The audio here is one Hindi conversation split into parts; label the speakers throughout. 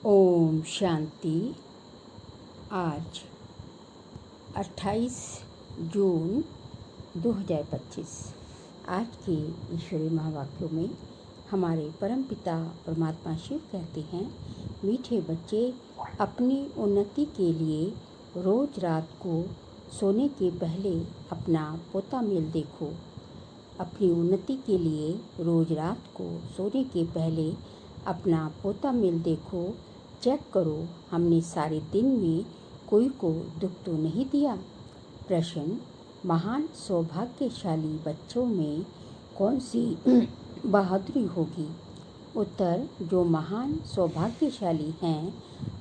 Speaker 1: ओम शांति। आज 28 जून 2025। आज के ईश्वरीय महावाक्यों में हमारे परमपिता परमात्मा शिव कहते हैं, मीठे बच्चे, अपनी उन्नति के लिए रोज रात को सोने के पहले अपना पोता मेल देखो। अपनी उन्नति के लिए रोज रात को सोने के पहले अपना पोता मेल देखो। चेक करो, हमने सारे दिन में कोई को दुख तो नहीं दिया। प्रश्न, महान सौभाग्यशाली बच्चों में कौन सी बहादुरी होगी? उत्तर, जो महान सौभाग्यशाली हैं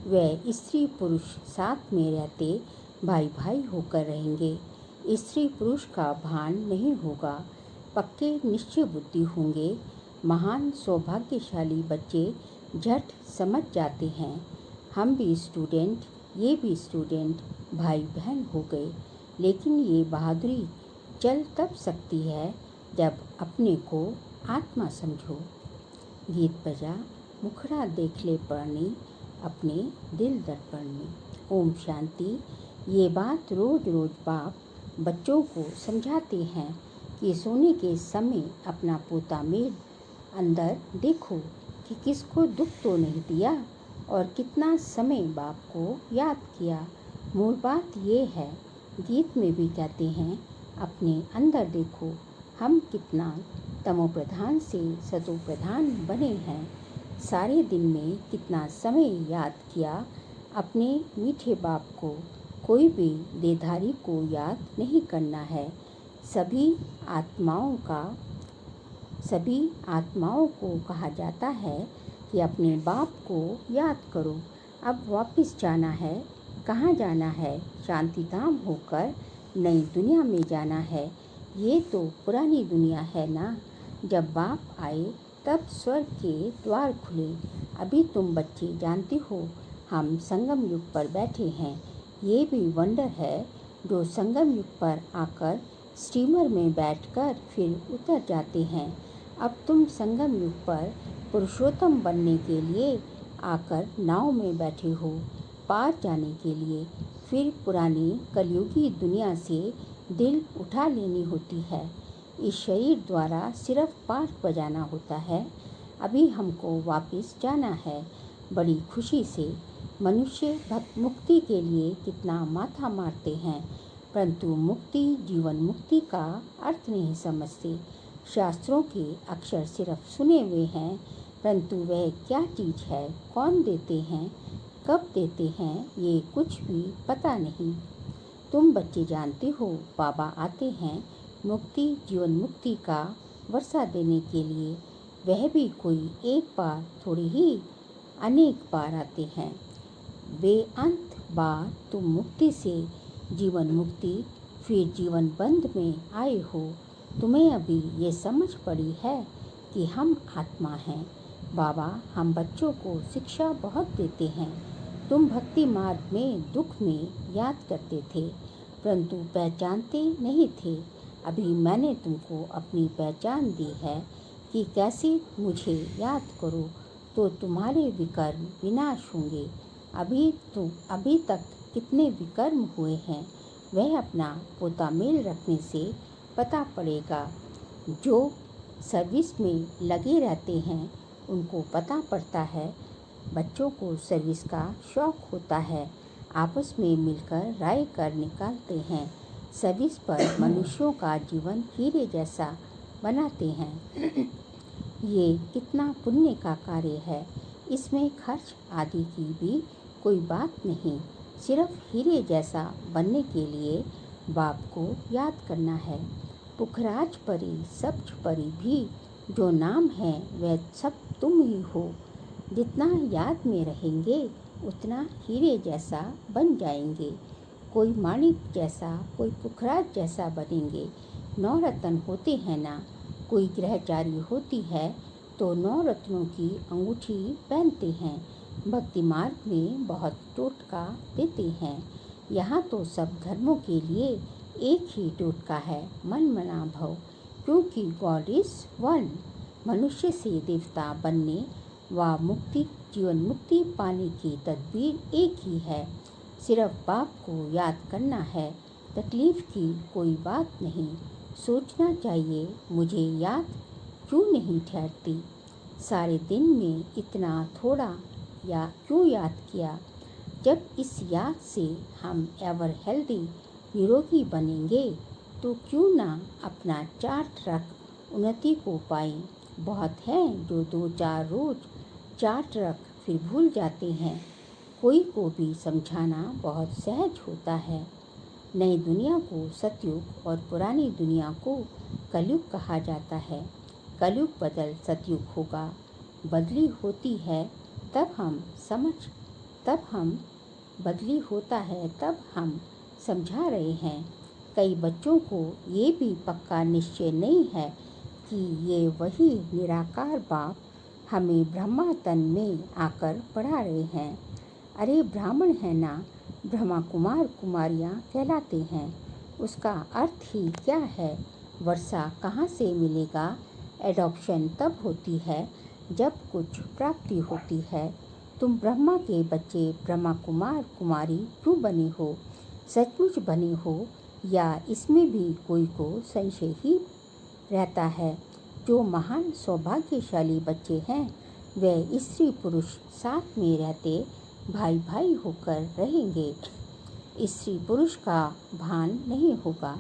Speaker 1: वह स्त्री पुरुष साथ में रहते भाई भाई होकर रहेंगे। स्त्री पुरुष का भान नहीं होगा, पक्के निश्चय बुद्धि होंगे। महान सौभाग्यशाली बच्चे झट समझ जाते हैं, हम भी स्टूडेंट, ये भी स्टूडेंट, भाई बहन हो गए। लेकिन ये बहादुरी चल तब सकती है जब अपने को आत्मा समझो। गीत बजा, मुखड़ा देख ले प्राणी, अपने दिल दर्पण में। ओम शांति। ये बात रोज रोज बाप बच्चों को समझाते हैं कि सोने के समय अपना पोता मेल अंदर देखो कि किसको दुख तो नहीं दिया और कितना समय बाप को याद किया। मूल बात ये है, गीत में भी कहते हैं, अपने अंदर देखो हम कितना तमोप्रधान से सतोप्रधान बने हैं। सारे दिन में कितना समय याद किया अपने मीठे बाप को। कोई भी देहधारी को याद नहीं करना है। सभी आत्माओं को कहा जाता है कि अपने बाप को याद करो। अब वापस जाना है। कहाँ जाना है? शांति धाम होकर नई दुनिया में जाना है। ये तो पुरानी दुनिया है ना। जब बाप आए तब स्वर्ग के द्वार खुले। अभी तुम बच्चे जानते हो, हम संगम युग पर बैठे हैं। ये भी वंडर है जो संगम युग पर आकर स्टीमर में बैठकर फिर उतर जाते हैं। अब तुम संगम युग पर पुरुषोत्तम बनने के लिए आकर नाव में बैठे हो, पार जाने के लिए। फिर पुरानी कलयुगी दुनिया से दिल उठा लेनी होती है। इस शरीर द्वारा सिर्फ पाठ बजाना होता है। अभी हमको वापस जाना है। बड़ी खुशी से मनुष्य मुक्ति के लिए कितना माथा मारते हैं, परंतु मुक्ति, जीवन मुक्ति का अर्थ नहीं समझते। शास्त्रों के अक्षर सिर्फ सुने हुए हैं, परंतु वह क्या चीज़ है, कौन देते हैं, कब देते हैं, ये कुछ भी पता नहीं। तुम बच्चे जानते हो, बाबा आते हैं मुक्ति, जीवन मुक्ति का वर्षा देने के लिए। वह भी कोई एक बार थोड़ी ही, अनेक बार आते हैं। बेअंत बार तुम मुक्ति से जीवन मुक्ति, फिर जीवन बंध में आए हो। तुम्हें अभी ये समझ पड़ी है कि हम आत्मा हैं। बाबा हम बच्चों को शिक्षा बहुत देते हैं। तुम भक्ति मार्ग में दुख में याद करते थे, परंतु पहचानते नहीं थे। अभी मैंने तुमको अपनी पहचान दी है कि कैसे मुझे याद करो तो तुम्हारे विकर्म विनाश होंगे। अभी तक कितने विकर्म हुए हैं, वह अपना पोता मेल रखने से पता पड़ेगा। जो सर्विस में लगे रहते हैं उनको पता पड़ता है। बच्चों को सर्विस का शौक होता है, आपस में मिलकर राय कर निकालते हैं। सर्विस पर मनुष्यों का जीवन हीरे जैसा बनाते हैं। ये कितना पुण्य का कार्य है। इसमें खर्च आदि की भी कोई बात नहीं। सिर्फ हीरे जैसा बनने के लिए बाप को याद करना है। पुखराज परी, सब्ज परी भी जो नाम है वह सब तुम ही हो। जितना याद में रहेंगे उतना हीरे जैसा बन जाएंगे। कोई माणिक जैसा, कोई पुखराज जैसा बनेंगे। 9 रत्न होते हैं ना। कोई ग्रहचारी होती है तो 9 रत्नों की अंगूठी पहनते हैं। भक्ति मार्ग में बहुत टोटका देते हैं। यहाँ तो सब धर्मों के लिए एक ही टोटका है, मन मना भव, क्योंकि गॉड इज वन। मनुष्य से देवता बनने व मुक्ति जीवन मुक्ति पाने की तदबीर एक ही है। सिर्फ बाप को याद करना है, तकलीफ़ की कोई बात नहीं। सोचना चाहिए मुझे याद क्यों नहीं ठहरती, सारे दिन में इतना थोड़ा या क्यों याद किया। जब इस याद से हम एवर हेल्दी निरोगी बनेंगे तो क्यों ना अपना 4 ट्रक उन्नति को पाएं। बहुत हैं जो 2-4 रोज़ 4 ट्रक फिर भूल जाते हैं। कोई को भी समझाना बहुत सहज होता है। नई दुनिया को सतयुग और पुरानी दुनिया को कलयुग कहा जाता है। कलयुग बदल सतयुग होगा, बदली होती है तब हम बदली होता है तब हम समझा रहे हैं। कई बच्चों को ये भी पक्का निश्चय नहीं है कि ये वही निराकार बाप हमें ब्रह्मा तन में आकर पढ़ा रहे हैं। अरे ब्राह्मण है ना, ब्रह्मा कुमार कुमारियाँ कहलाते हैं। उसका अर्थ ही क्या है? वर्षा कहाँ से मिलेगा? एडॉप्शन तब होती है जब कुछ प्राप्ति होती है। तुम ब्रह्मा के बच्चे ब्रह्मा कुमार कुमारी क्यों बने हो? सचमुच बने हो या इसमें भी कोई को संशय ही रहता है? जो महान सौभाग्यशाली बच्चे हैं वे स्त्री पुरुष साथ में रहते भाई भाई होकर रहेंगे। स्त्री पुरुष का भान नहीं होगा।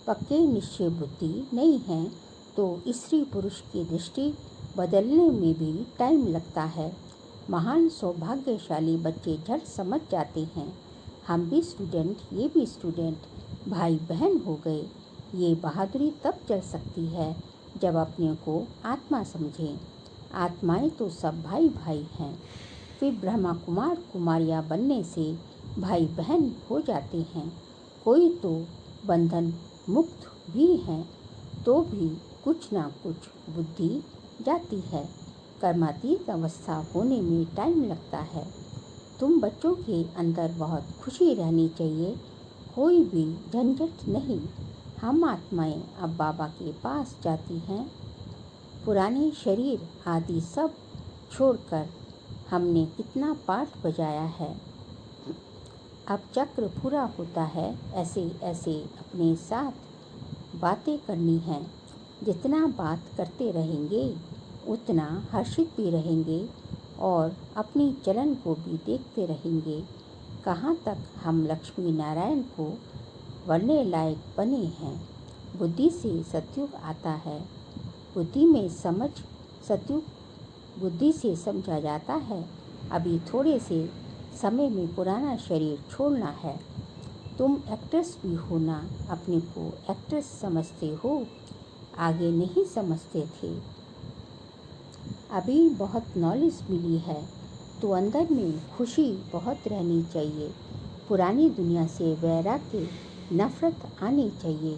Speaker 1: पक्के निश्चय बुद्धि नहीं है तो स्त्री पुरुष की दृष्टि बदलने में भी टाइम लगता है। महान सौभाग्यशाली बच्चे झट समझ जाते हैं। हम भी स्टूडेंट, ये भी स्टूडेंट, भाई बहन हो गए। ये बहादुरी तब चल सकती है जब अपने को आत्मा समझें। आत्माएं तो सब भाई भाई हैं। फिर ब्रह्मा कुमार कुमारियाँ बनने से भाई बहन हो जाते हैं। कोई तो बंधन मुक्त भी हैं तो भी कुछ ना कुछ बुद्धि जाती है। कर्मातीत अवस्था होने में टाइम लगता है। तुम बच्चों के अंदर बहुत खुशी रहनी चाहिए, कोई भी झंझट नहीं। हम आत्माएं अब बाबा के पास जाती हैं। पुराने शरीर आदि सब छोड़कर हमने कितना पाठ बजाया है। अब चक्र पूरा होता है। ऐसे ऐसे अपने साथ बातें करनी हैं। जितना बात करते रहेंगे उतना हर्षित भी रहेंगे और अपनी चलन को भी देखते रहेंगे। कहाँ तक हम लक्ष्मी नारायण को वरने लायक बने हैं। बुद्धि से सतयुग आता है। बुद्धि में समझ सतयुग बुद्धि से समझा जाता है। अभी थोड़े से समय में पुराना शरीर छोड़ना है। तुम एक्ट्रेस भी हो ना, अपने को एक्ट्रेस समझते हो, आगे नहीं समझते थे। अभी बहुत नॉलेज मिली है तो अंदर में खुशी बहुत रहनी चाहिए। पुरानी दुनिया से वैराग्य नफरत आनी चाहिए।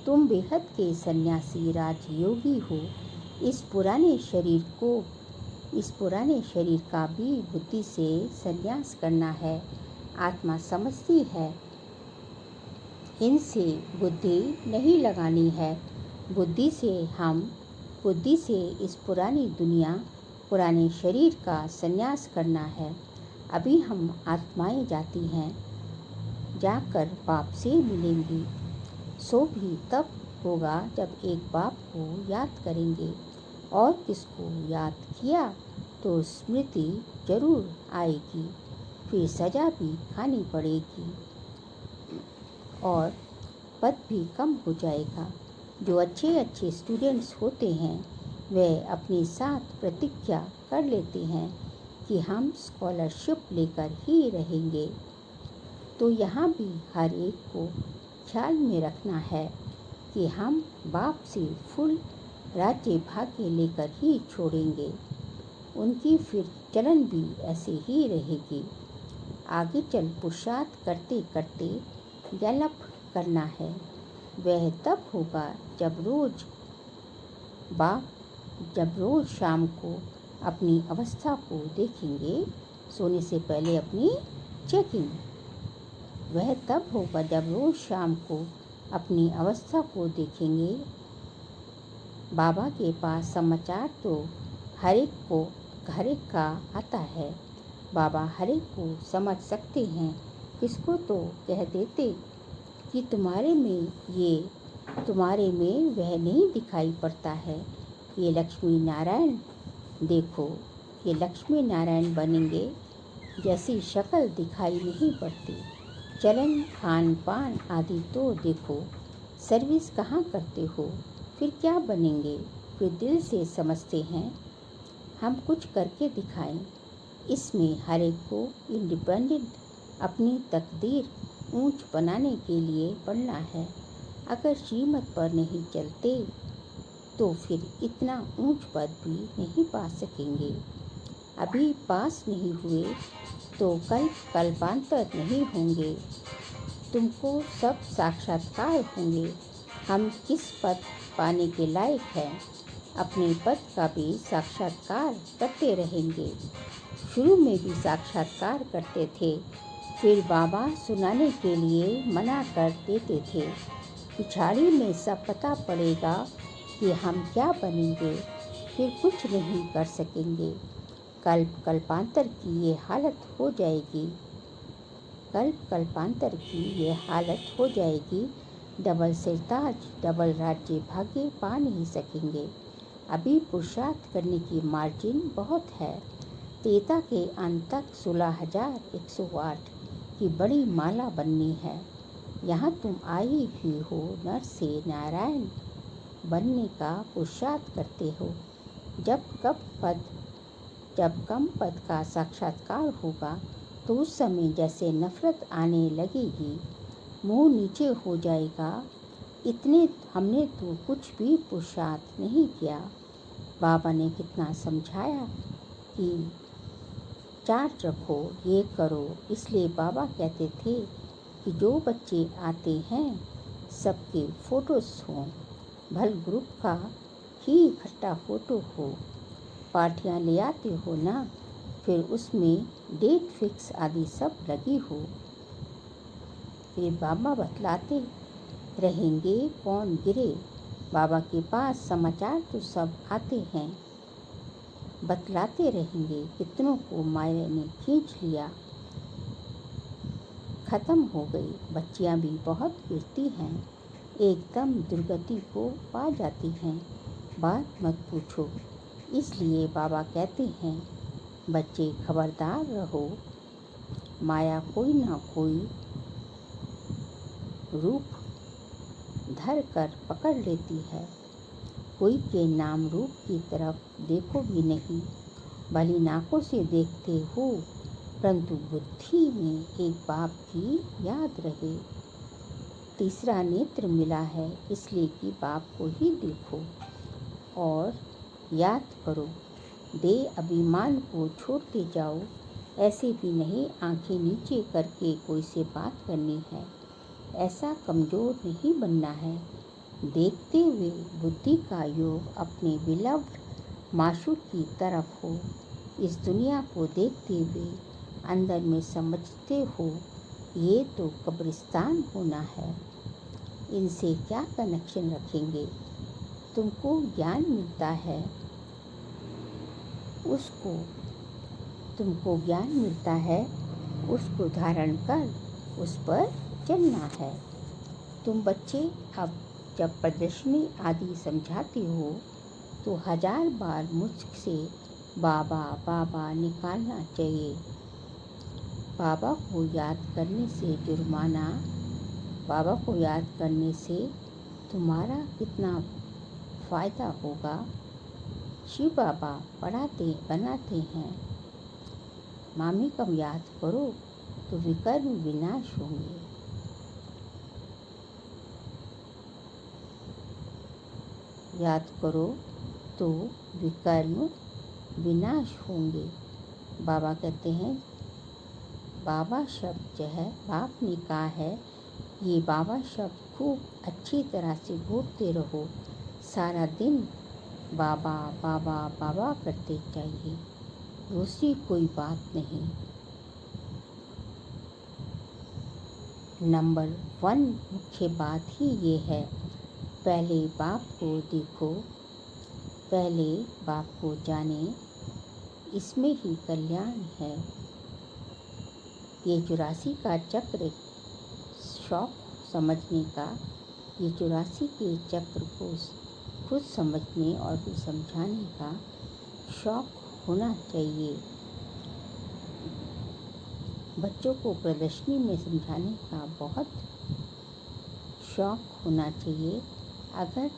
Speaker 1: तुम बेहद के सन्यासी राजयोगी हो। इस पुराने शरीर का भी बुद्धि से संन्यास करना है। आत्मा समझती है इनसे बुद्धि नहीं लगानी है। बुद्धि से इस पुरानी दुनिया पुराने शरीर का संन्यास करना है। अभी हम आत्माएं जाती हैं, जाकर बाप से मिलेंगी। सो भी तब होगा जब एक बाप को याद करेंगे। और किसको याद किया तो स्मृति जरूर आएगी, फिर सजा भी खानी पड़ेगी और पद भी कम हो जाएगा। जो अच्छे स्टूडेंट्स होते हैं वे अपने साथ प्रतिज्ञा कर लेते हैं कि हम स्कॉलरशिप लेकर ही रहेंगे। तो यहाँ भी हर एक को ख्याल में रखना है कि हम बाप से फुल राज्य भाग्य लेकर ही छोड़ेंगे। उनकी फिर चलन भी ऐसे ही रहेगी। आगे चल पुरुषार्थ करते करते डेवलप करना है। वह तब होगा जब रोज़ शाम को अपनी अवस्था को देखेंगे, सोने से पहले अपनी चेकिंग। वह तब होगा जब रोज़ शाम को अपनी अवस्था को देखेंगे। बाबा के पास समाचार तो हर एक को हर एक का आता है। बाबा हर एक को समझ सकते हैं। किसको तो कह देते कि तुम्हारे में वह नहीं दिखाई पड़ता है। ये लक्ष्मी नारायण देखो, ये लक्ष्मी नारायण बनेंगे जैसी शक्ल दिखाई नहीं पड़ती। चलन खान पान आदि तो देखो, सर्विस कहाँ करते हो, फिर क्या बनेंगे। फिर दिल से समझते हैं हम कुछ करके दिखाएं। इसमें हर एक को इंडिपेंडेंट अपनी तकदीर ऊंच बनाने के लिए पढ़ना है। अगर श्रीमत पर नहीं चलते तो फिर इतना ऊंच पद भी नहीं पा सकेंगे। अभी पास नहीं हुए तो कल्पांतर नहीं होंगे। तुमको सब साक्षात्कार होंगे। हम किस पद पाने के लायक हैं, अपने पद का भी साक्षात्कार करते रहेंगे। शुरू में भी साक्षात्कार करते थे, फिर बाबा सुनाने के लिए मना कर देते थे। पिछाड़ी में सब पता पड़ेगा कि हम क्या बनेंगे, फिर कुछ नहीं कर सकेंगे। कल्पांतर की ये हालत हो जाएगी। कल्पांतर की ये हालत हो जाएगी। डबल सिरताज, डबल राज्य भाग्य पा नहीं सकेंगे। अभी पुरुषार्थ करने की मार्जिन बहुत है। तेता के अंत तक 16,108 की बड़ी माला बननी है। यहाँ तुम आई हुई हो नर से नारायण बनने का पुरुषार्थ करते हो। जब कम पद का साक्षात्कार होगा तो उस समय जैसे नफरत आने लगेगी, मुंह नीचे हो जाएगा। इतने हमने तो कुछ भी पुरुषार्थ नहीं किया। बाबा ने कितना समझाया कि चार्ट रखो, ये करो। इसलिए बाबा कहते थे कि जो बच्चे आते हैं सबके फ़ोटोज़ हों, भल ग्रुप का ही इकट्ठा फ़ोटो हो। पार्टियाँ ले आते हो ना, फिर उसमें डेट फिक्स आदि सब लगी हो। फिर बाबा बतलाते रहेंगे कौन गिरे। बाबा के पास समाचार तो सब आते हैं, बतलाते रहेंगे कितनों को माया ने खींच लिया, ख़त्म हो गई। बच्चियाँ भी बहुत गिरती हैं, एकदम दुर्गति को पा जाती हैं, बात मत पूछो। इसलिए बाबा कहते हैं बच्चे खबरदार रहो, माया कोई ना कोई रूप धर कर पकड़ लेती है। कोई के नाम रूप की तरफ देखो भी नहीं, भली नाकों से देखते हो, परंतु बुद्धि में एक बाप की याद रहे। तीसरा नेत्र मिला है इसलिए कि बाप को ही देखो और याद करो। दे अभिमान को छोड़ते जाओ। ऐसे भी नहीं आंखें नीचे करके कोई से बात करनी है, ऐसा कमज़ोर नहीं बनना है। देखते हुए बुद्धि का योग अपने बिलव्ड माशूक की तरफ हो। इस दुनिया को देखते हुए अंदर में समझते हो ये तो कब्रिस्तान होना है, इनसे क्या कनेक्शन रखेंगे। तुमको ज्ञान मिलता है उसको धारण कर उस पर चलना है। तुम बच्चे अब जब प्रदर्शनी आदि समझाते हो तो 1000 बार मुझसे बाबा बाबा निकालना चाहिए। बाबा को याद करने से जुर्माना, बाबा को याद करने से तुम्हारा कितना फ़ायदा होगा। शिव बाबा बनाते हैं। मामी कम याद करो तो विकर्म विनाश होंगे। याद करो तो विकर्म विनाश होंगे। बाबा कहते हैं बाबा शब्द जो है बाप ने कहा है, ये बाबा शब्द खूब अच्छी तरह से बोलते रहो। सारा दिन बाबा बाबा बाबा करते चाहिए, दूसरी कोई बात नहीं। नंबर 1 मुख्य बात ही ये है, पहले बाप को देखो, पहले बाप को जाने। इसमें ही कल्याण है। ये 84 का चक्र शौक समझने का, ये 84 के चक्र को खुद समझने और फिर समझाने का शौक होना चाहिए। बच्चों को प्रदर्शनी में समझाने का बहुत शौक होना चाहिए। अगर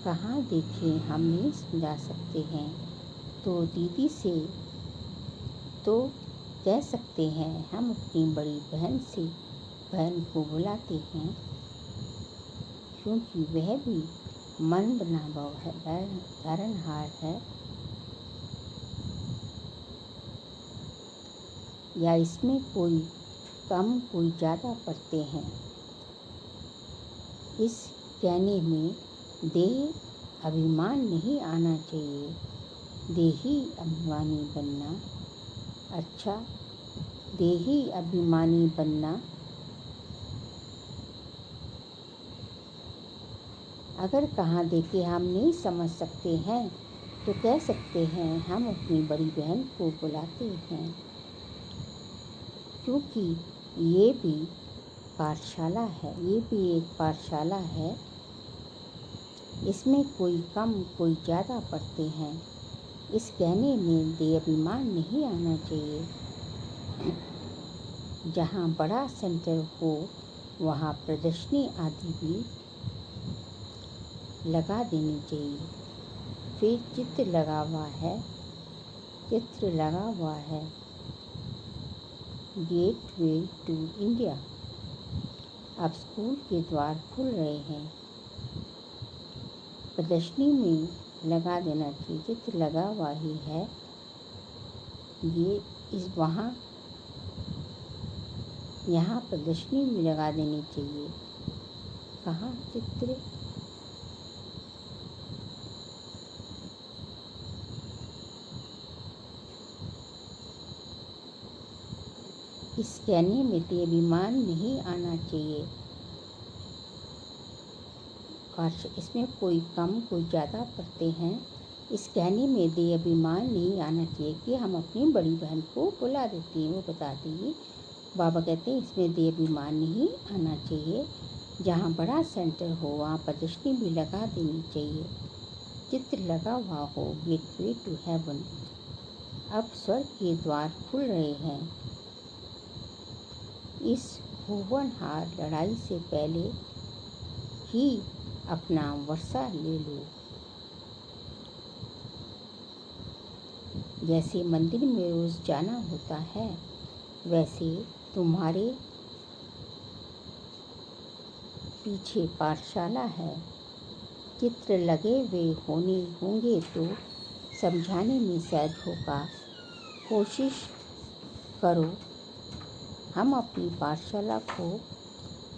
Speaker 1: कहाँ देखें हम नहीं समझा सकते हैं तो दीदी से तो कह सकते हैं, हम अपनी बड़ी बहन को बुलाते हैं, क्योंकि वह भी मन बना तारनहार है। या इसमें कोई कम कोई ज़्यादा पढ़ते हैं। इस कहने में देह अभिमान नहीं आना चाहिए। देही अभिमानी बनना अच्छा, देही अभिमानी बनना। अगर कहाँ देखे हम नहीं समझ सकते हैं तो कह सकते हैं, हम अपनी बड़ी बहन को बुलाते हैं, क्योंकि ये भी पाठशाला है, ये भी एक पाठशाला है। इसमें कोई कम कोई ज़्यादा पढ़ते हैं। इस कहने में देहाभिमान नहीं आना चाहिए। जहाँ बड़ा सेंटर हो वहाँ प्रदर्शनी आदि भी लगा देनी चाहिए। फिर चित्र लगा हुआ है गेटवे टू इंडिया। अब स्कूल के द्वार खुल रहे हैं, प्रदर्शनी में लगा देना चाहिए। चित्र लगा हुआ ही है, ये इस यहाँ प्रदर्शनी में लगा देनी चाहिए। कहाँ चित्र इस कहने में देहाभिमान नहीं आना चाहिए। इसमें कोई कम कोई ज़्यादा पढ़ते हैं। इस कहने में देहाभिमान नहीं आना चाहिए कि हम अपनी बड़ी बहन को बुला देते हैं, वो बता देंगे। बाबा कहते हैं इसमें देहाभिमान नहीं आना चाहिए। जहाँ बड़ा सेंटर हो वहाँ प्रदर्शनी भी लगा देनी चाहिए। चित्र लगा हुआ हो गेटवे टू हेवन। अब स्वर्ग के द्वार खुल रहे हैं। इस भुवनहार लड़ाई से पहले ही अपना वर्षा ले लो। जैसे मंदिर में रोज जाना होता है, वैसे तुम्हारे पीछे पाठशाला है। चित्र लगे हुए होंगे तो समझाने में सहज होगा। कोशिश करो हम अपनी पाठशाला को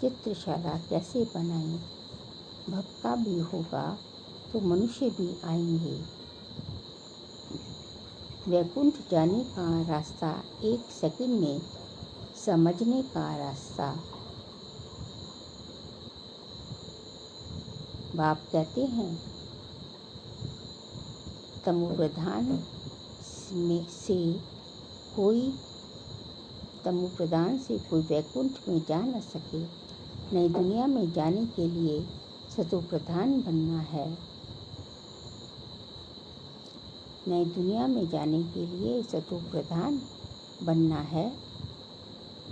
Speaker 1: चित्रशाला कैसे बनाएं। भक्का भी होगा तो मनुष्य भी आएंगे। वैकुंठ जाने का रास्ता 1 सेकंड में समझने का रास्ता। बाप कहते हैं तमो प्रधान से कोई वैकुंठ में जा न सके। नई दुनिया में जाने के लिए सतो प्रधान बनना है। नई दुनिया में जाने के लिए सतो प्रधान बनना है।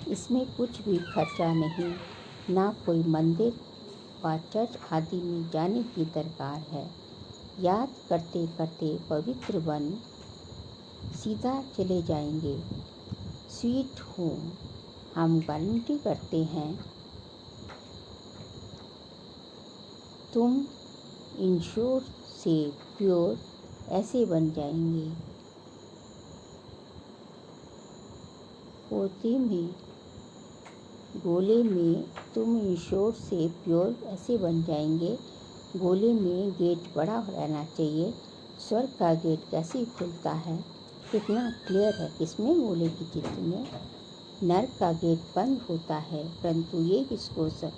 Speaker 1: इसमें कुछ भी खर्चा नहीं, ना कोई मंदिर व चर्च आदि में जाने की दरकार है। याद करते करते पवित्र बन सीधा चले जाएंगे। स्वीट होम हम गारंटी करते हैं, तुम इंश्योर से प्योर ऐसे बन जाएंगे। गोले में तुम इंश्योर से प्योर ऐसे बन जाएंगे। गोले में गेट बड़ा रहना चाहिए। स्वर्ग का गेट कैसे खुलता है, कितना क्लियर है किसमें, गोले के चित्र में। नर्क का गेट बंद होता है, परंतु ये किसको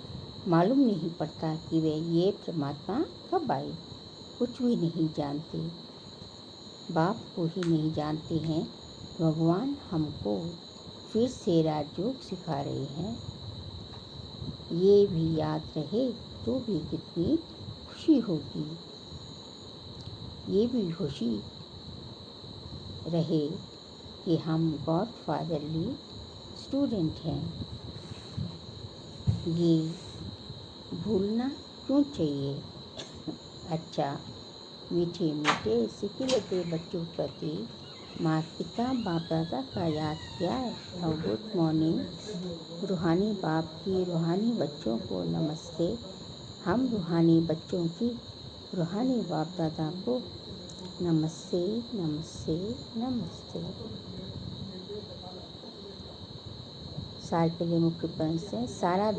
Speaker 1: मालूम नहीं पड़ता कि वे ये परमात्मा कब आए, कुछ भी नहीं जानते। बाप को ही नहीं जानते हैं। भगवान हमको फिर से राजयोग सिखा रहे हैं। ये भी याद रहे तो भी कितनी खुशी होगी। ये भी खुशी रहे कि हम गॉड फादरली स्टूडेंट हैं। ये भूलना क्यों चाहिए। अच्छा, मीठे मीठे सिखिलते बच्चों प्रति माता पिता बाप दादा का याद प्यार और गुड मॉर्निंग। रूहानी बाप की रूहानी बच्चों को नमस्ते। हम रूहानी बच्चों की रूहानी बाप दादा को नमस्ते नमस्ते नमस्ते। साल के लिए मुख्य पंच है। सारा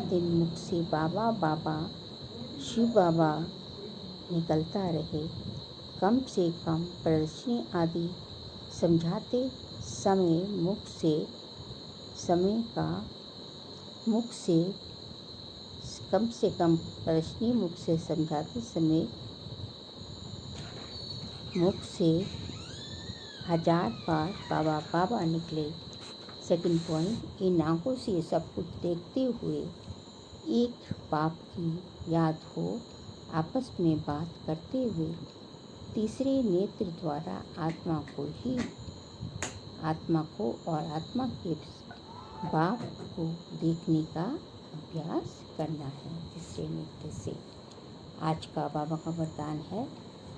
Speaker 1: दिन मुख से बाबा बाबा शिव बाबा निकलता रहे। कम से कम प्रदर्शनी आदि समझाते समय मुख से कम से कम प्रदर्शनी मुख से समझाते समय मुख से 1000 बार बाबा बाबा निकले। सेकंड पॉइंट, इन आँखों से सब कुछ देखते हुए एक बाप की याद हो आपस में बात करते हुए तीसरे नेत्र द्वारा आत्मा को और आत्मा के बाप को देखने का अभ्यास करना है तीसरे नेत्र से। आज का बाबा का वरदान है,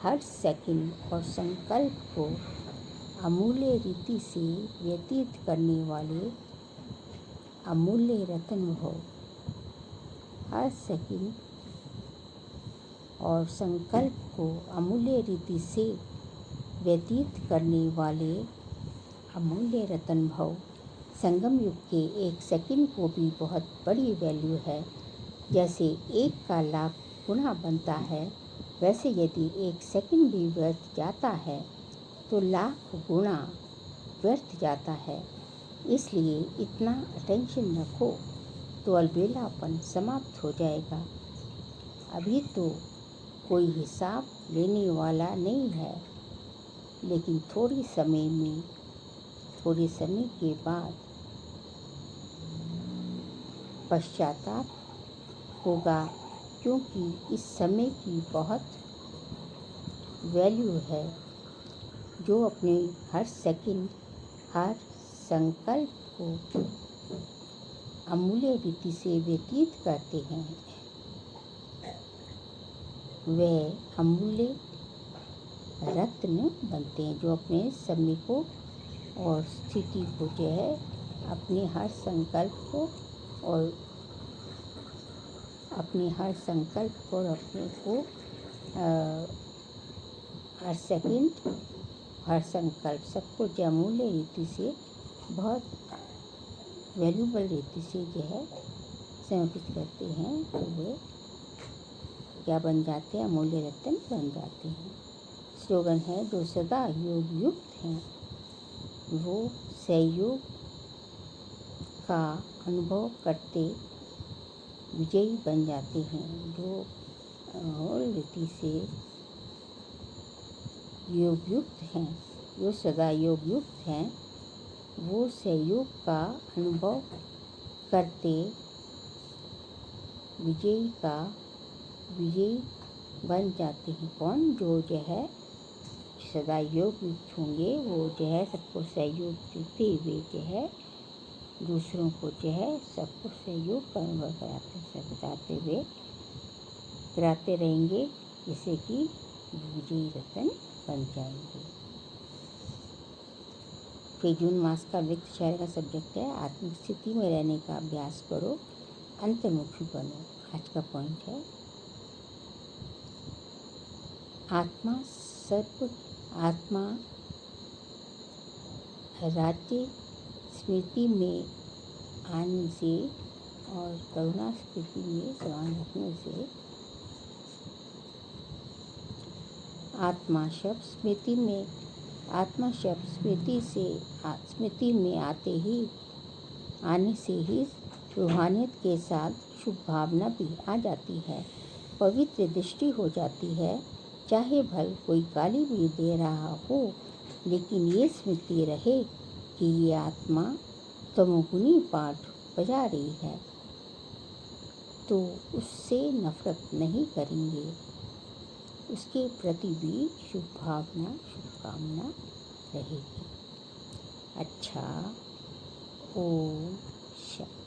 Speaker 1: हर सेकंड और संकल्प को अमूल्य रीति से व्यतीत करने वाले अमूल्य रत्न भव। हर सेकंड और संकल्प को अमूल्य रीति से व्यतीत करने वाले अमूल्य रत्न भव। संगम युग के एक सेकंड को भी बहुत बड़ी वैल्यू है। जैसे 1 का लाख गुना बनता है, वैसे यदि 1 सेकंड भी व्यर्थ जाता है तो लाख गुना व्यर्थ जाता है। इसलिए इतना अटेंशन रखो तो अलबेलापन समाप्त हो जाएगा। अभी तो कोई हिसाब लेने वाला नहीं है, लेकिन थोड़े समय के बाद पश्चाताप होगा, क्योंकि इस समय की बहुत वैल्यू है। जो अपने हर सेकंड हर संकल्प को अमूल्य रीति से व्यतीत करते हैं, वे अमूल्य रत्न बनते हैं। जो अपने समय को और स्थिति को जो है, अपने हर संकल्प को और अपने हर सेकंड हर संकल्प सबको जो अमूल्य रीति से बहुत वैल्यूबल रीति से जो है समर्पित करते हैं, तो वे क्या बन जाते हैं, अमूल्य रत्न बन जाते हैं। स्लोगन है, जो सदा योग युक्त हैं वो सहयोग का अनुभव करते विजयी बन जाते हैं। जो रीति से योग युक्त हैं, जो सदा योग युक्त हैं, वो सहयोग का अनुभव करते विजयी बन जाते हैं। कौन? जो है सदा योग युक्त होंगे, वो जो है सबको सहयोग देते हुए जो है दूसरों को जो है सबको सहयोग का अनुभव कराते रहेंगे, जिससे कि विजयी रत्न बन जाएंगे। फिर जून मास का व्यक्त शायर का सब्जेक्ट है, आत्मिक स्थिति में रहने का अभ्यास करो, अंतर्मुखी बनो। आज का पॉइंट है, आत्मा राज्य स्मृति में आने से और करुणा स्मृति में समान रखने से आत्मा शब्द स्मृति में आने से ही रूहानियत के साथ शुभ भावना भी आ जाती है, पवित्र दृष्टि हो जाती है, चाहे भल कोई गाली भी दे रहा हो, लेकिन ये स्मृति रहे कि ये आत्मा तमोगुनी पाठ बजा रही है, तो उससे नफरत नहीं करेंगे। उसके प्रति भी शुभकामना रहेगी। अच्छा, ओम शांति।